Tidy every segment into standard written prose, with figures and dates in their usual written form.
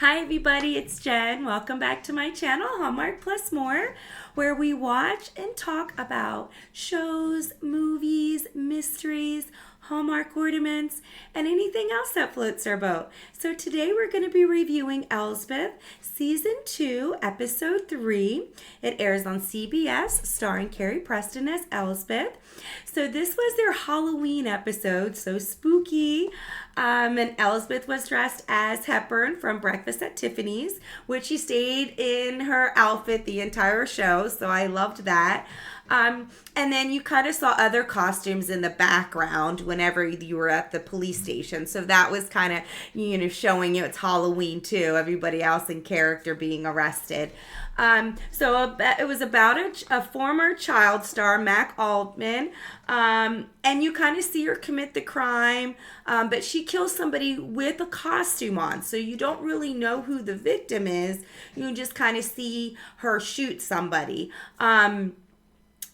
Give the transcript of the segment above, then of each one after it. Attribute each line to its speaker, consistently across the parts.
Speaker 1: Hi everybody, it's Jen. Welcome back to my channel, Hallmark Plus More, where we watch and talk about shows, movies, mysteries, Hallmark ornaments, and anything else that floats our boat. So today we're going to be reviewing Elsbeth, Season 2, Episode 3. It airs on CBS, starring Carrie Preston as Elsbeth. So this was their Halloween episode, so spooky. And Elsbeth was dressed as Hepburn from Breakfast at Tiffany's, which she stayed in her outfit the entire show, so I loved that. And then you kind of saw other costumes in the background whenever you were at the police station. So that was kind of, showing you it's Halloween too. Everybody else in character being arrested. It was about a former child star, Mac Altman. And you kind of see her commit the crime, but she kills somebody with a costume on. So you don't really know who the victim is. You just kind of see her shoot somebody.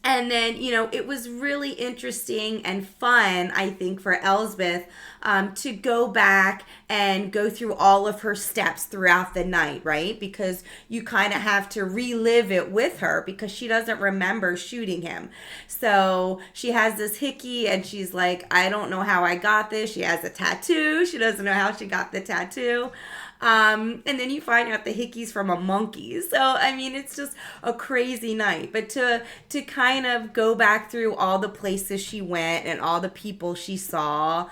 Speaker 1: And then, it was really interesting and fun, I think, for Elsbeth to go back and go through all of her steps throughout the night, right? Because you kind of have to relive it with her because she doesn't remember shooting him. So she has this hickey and she's like, I don't know how I got this. She has a tattoo. She doesn't know how she got the tattoo. And then you find out the hickey's from a monkey. So, it's just a crazy night. But to kind of go back through all the places she went and all the people she saw,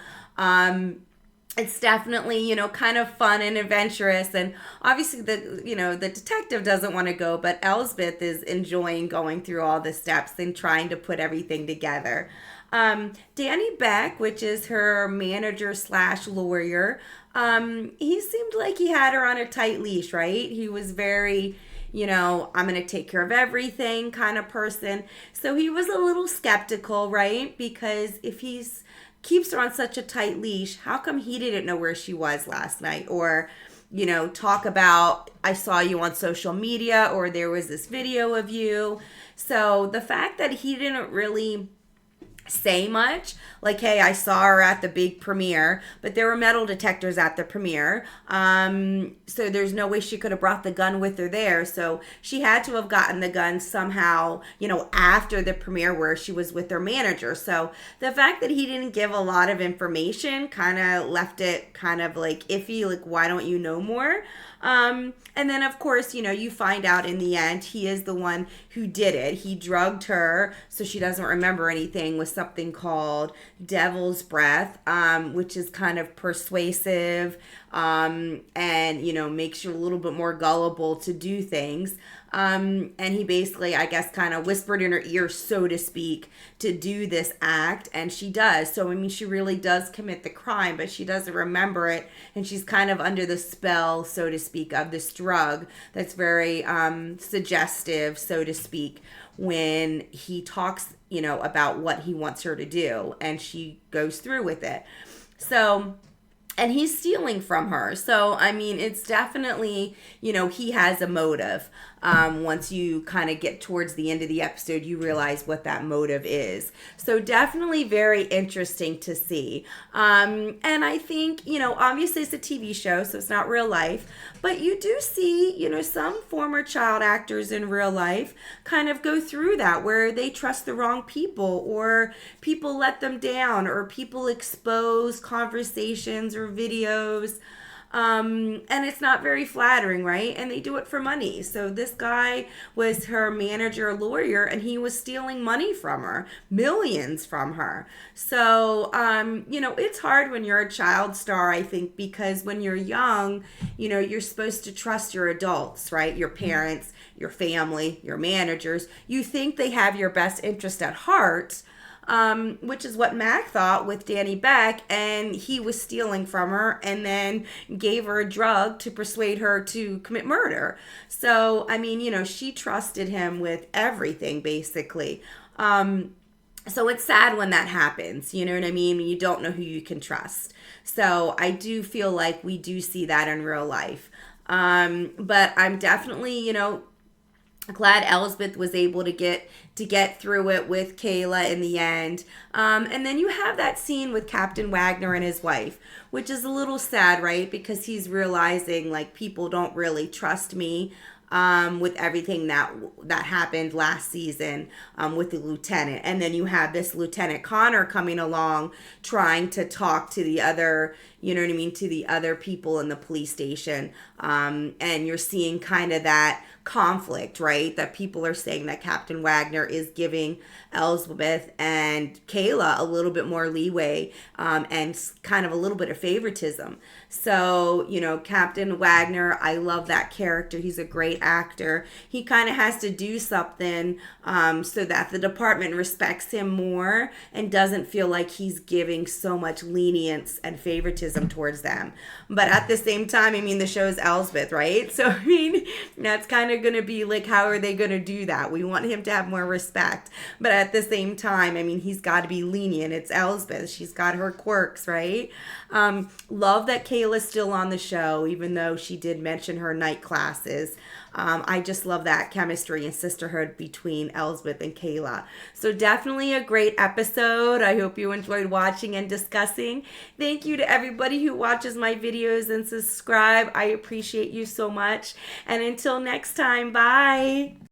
Speaker 1: it's definitely, kind of fun and adventurous. And obviously the detective doesn't want to go, but Elsbeth is enjoying going through all the steps and trying to put everything together. Danny Beck, which is her manager / lawyer, he seemed like he had her on a tight leash, right? He was very, I'm going to take care of everything kind of person. So he was a little skeptical, right? Because if he's keeps her on such a tight leash, how come he didn't know where she was last night? Or, talk about, I saw you on social media, or there was this video of you. So the fact that he didn't really say much, like, hey, I saw her at the big premiere, but there were metal detectors at the premiere, so there's no way she could have brought the gun with her there. So she had to have gotten the gun somehow, after the premiere where she was with her manager. So the fact that he didn't give a lot of information kind of left it kind of like iffy, like, why don't you know more? And then, of course, you find out in the end he is the one who did it. He drugged her so she doesn't remember anything with something called devil's breath, which is kind of persuasive and, makes you a little bit more gullible to do things. And he basically, I guess, kind of whispered in her ear, so to speak, to do this act. And she does. So, she really does commit the crime, but she doesn't remember it. And she's kind of under the spell, so to speak, of this drug that's very suggestive, so to speak, when he talks, about what he wants her to do. And she goes through with it. So... and he's stealing from her. So, it's definitely, he has a motive. Once you kind of get towards the end of the episode, you realize what that motive is. So definitely very interesting to see. And I think, obviously it's a TV show, so it's not real life. But you do see, some former child actors in real life kind of go through that where they trust the wrong people, or people let them down, or people expose conversations or videos. And it's not very flattering, right? And they do it for money. So this guy was her manager, lawyer, and he was stealing money from her, millions from her. So, it's hard when you're a child star, I think, because when you're young, you're supposed to trust your adults, right? Your parents, your family, your managers. You think they have your best interest at heart. Which is what Mac thought with Danny Beck, and he was stealing from her and then gave her a drug to persuade her to commit murder. So, she trusted him with everything, basically. So it's sad when that happens, you know what I mean? You don't know who you can trust. So I do feel like we do see that in real life. But I'm definitely, glad Elsbeth was able to get through it with Kayla in the end. And then you have that scene with Captain Wagner and his wife, which is a little sad, right? Because he's realizing like people don't really trust me. With everything that happened last season with the lieutenant, and then you have this Lieutenant Connor coming along, trying to talk to the other, you know what I mean, to the other people in the police station, and you're seeing kind of that conflict, right? That people are saying that Captain Wagner is giving Elsbeth and Kayla a little bit more leeway, and kind of a little bit of favoritism. So, you know, Captain Wagner, I love that character. He's a great actor. He kind of has to do something so that the department respects him more and doesn't feel like he's giving so much lenience and favoritism towards them. But at the same time, I mean, the show's Elsbeth, right? So, I mean, that's kind of going to be like, how are they going to do that? We want him to have more respect. But at the same time, I mean, he's got to be lenient. It's Elsbeth. She's got her quirks, right? Love that Kayla's still on the show, even though she did mention her night classes. I just love that chemistry and sisterhood between Elsbeth and Kayla. So definitely a great episode. I hope you enjoyed watching and discussing. Thank you to everybody who watches my videos and subscribe. I appreciate you so much. And until next time, bye.